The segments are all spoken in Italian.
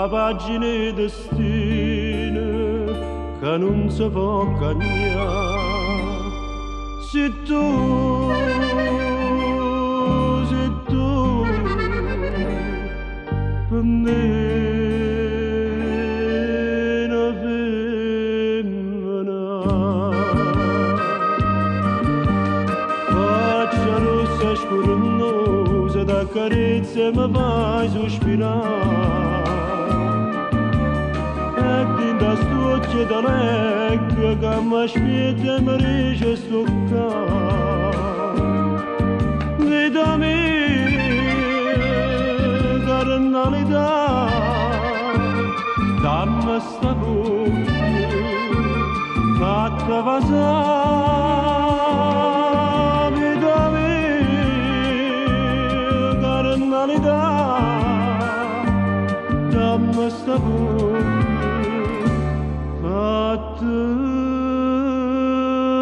pagine destine che non si può cagnare. Se tu per me una femmina, faccia rossa scurnosa da carezze mi fai sospirare, e dinda stucce da lecca che mi spietta e mi riesce stoccare. Vita mia carnalità, dammi sta voce fatta passare. Vita mia carnalità, dammi sta voce fatta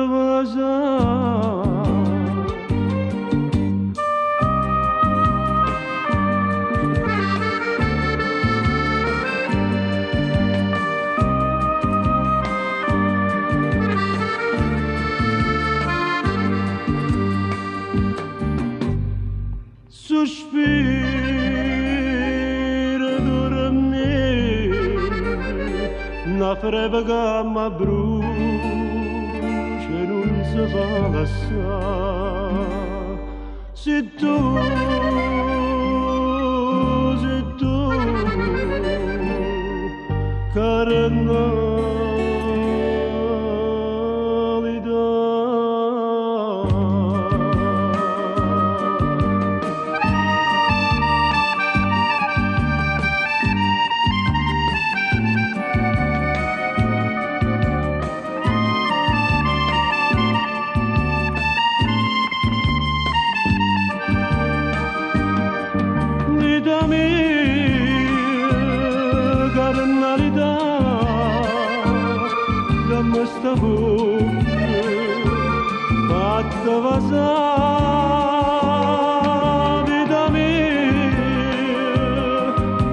passare. Sospiro dormire, una freva che mi brucia e non si fa lasciare. Se tu carnalità, dammi sta voce fatta passare. Vita mia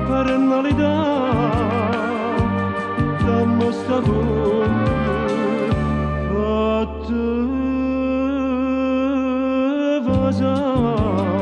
carnalità, dammi sta voce fatta passare.